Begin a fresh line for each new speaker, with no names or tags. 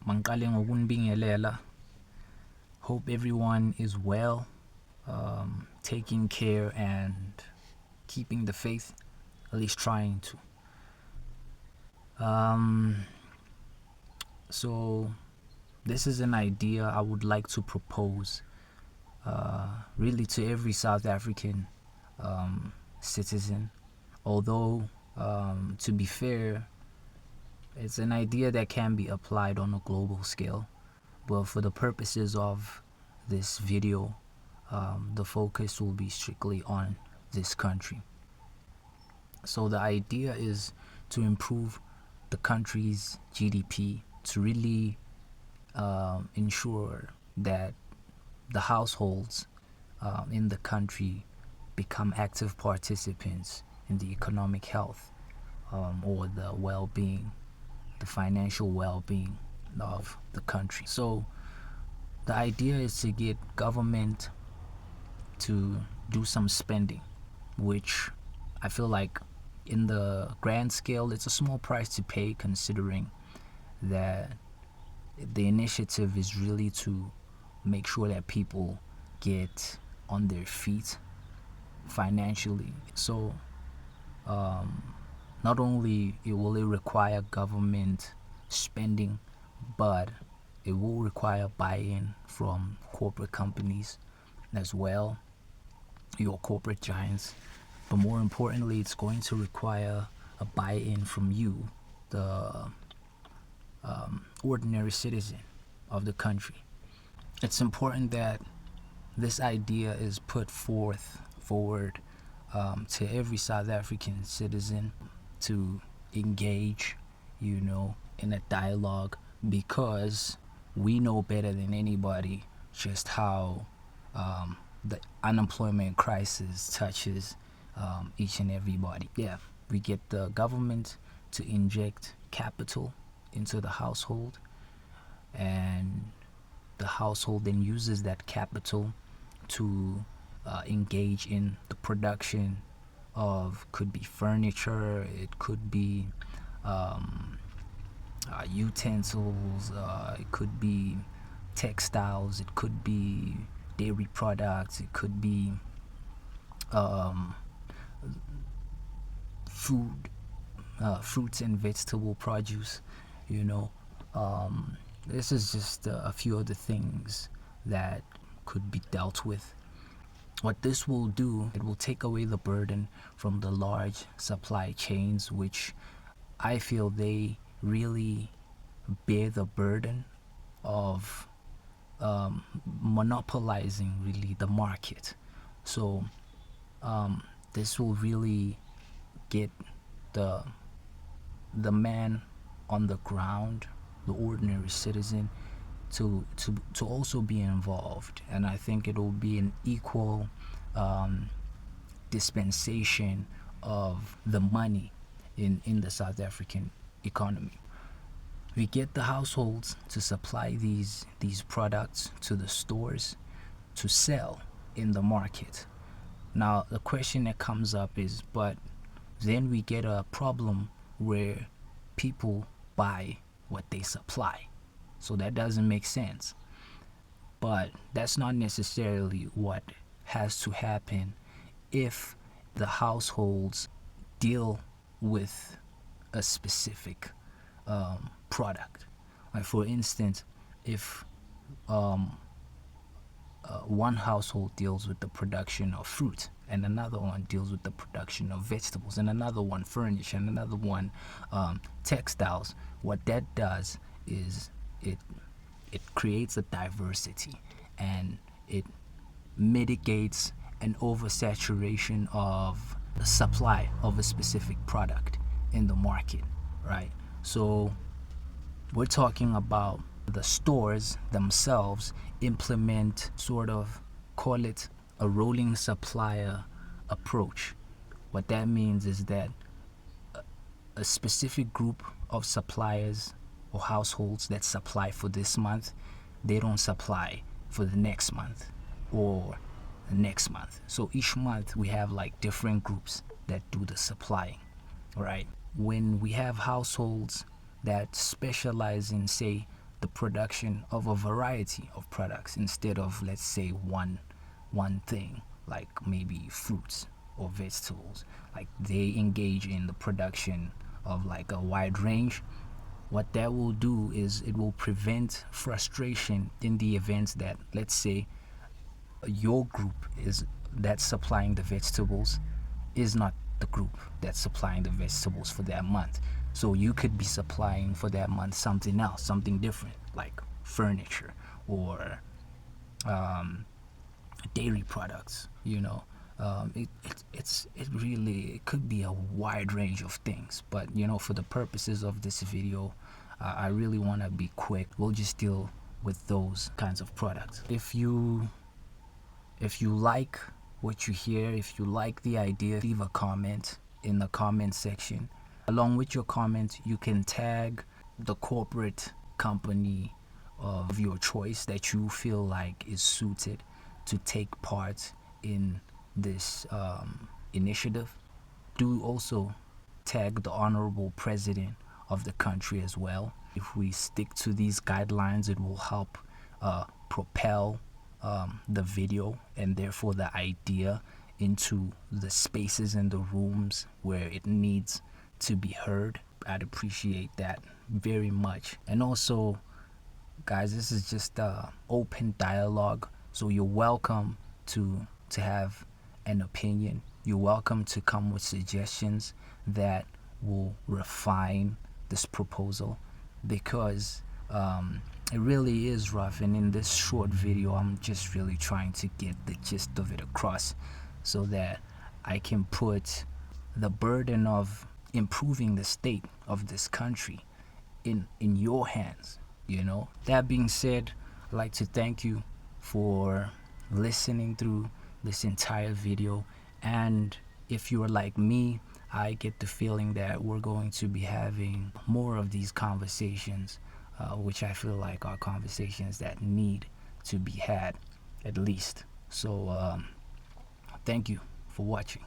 Mangqale ngokunibingelela. Hope everyone is well, taking care and keeping the faith, at least trying to. So this is an idea I would like to propose really to every South African citizen. Although, to be fair, it's an idea that can be applied on a global scale. But for the purposes of this video, the focus will be strictly on this country. So the idea is to improve the country's GDP to really ensure that the households in the country become active participants in the economic health or the well-being, the financial well-being of the country. So the idea is to get government to do some spending, which I feel like in the grand scale it's a small price to pay, considering that the initiative is really to make sure that people get on their feet financially. So not only will it require government spending, but it will require buy-in from corporate companies as well, your corporate giants. But more importantly, it's going to require a buy-in from you, the ordinary citizen of the country. It's important that this idea is put forward to every South African citizen to engage, in a dialogue, because we know better than anybody just how the unemployment crisis touches each and everybody. Yeah, we get the government to inject capital into the household, and the household then uses that capital to engage in the production of, could be furniture, it could be utensils, it could be textiles, it could be dairy products, it could be food, fruits and vegetable produce. This is just a few of the things that could be dealt with. What this will do, it will take away the burden from the large supply chains, which I feel they really bear the burden of monopolizing really the market. So this will really get the man on the ground, the ordinary citizen, to also be involved. And I think it will be an equal dispensation of the money in the South African economy. We get the households to supply these products to the stores to sell in the market. Now the question that comes up is, but then we get a problem where people buy what they supply. So that doesn't make sense. But that's not necessarily what has to happen if the households deal with a specific product. Like for instance, if one household deals with the production of fruit, and another one deals with the production of vegetables, and another one furniture, and another one textiles, what that does is it creates a diversity, and it mitigates an oversaturation of the supply of a specific product in the market, right? So we're talking about the stores themselves implement, sort of call it a rolling supplier approach. What that means is that a specific group of suppliers or households that supply for this month, they don't supply for the next month or the next month. So each month we have like different groups that do the supplying, right? When we have households that specialize in, say, the the production of a variety of products instead of, let's say, one thing, like maybe fruits or vegetables. Like they engage in the production of like a wide range. What that will do is it will prevent frustration in the events that, let's say, your group is that's supplying the vegetables is not the group that's supplying the vegetables for that month. So you could be supplying for that month something else, something different, like furniture or dairy products. It really, it could be a wide range of things. But for the purposes of this video, I really want to be quick. We'll just deal with those kinds of products. If you like what you hear, if you like the idea, leave a comment in the comment section. Along with your comment, you can tag the corporate company of your choice that you feel like is suited to take part in this initiative. Do also tag the honorable president of the country as well. If we stick to these guidelines, it will help propel the video and therefore the idea into the spaces and the rooms where it needs to be heard. I'd appreciate that very much. And also, guys, this is just open dialogue, so you're welcome to have an opinion. You're welcome to come with suggestions that will refine this proposal, because it really is rough, and in this short video I'm just really trying to get the gist of it across so that I can put the burden of improving the state of this country in your hands. That being said, I'd like to thank you for listening through this entire video. And if you're like me, I get the feeling that we're going to be having more of these conversations, which I feel like are conversations that need to be had, at least. So thank you for watching.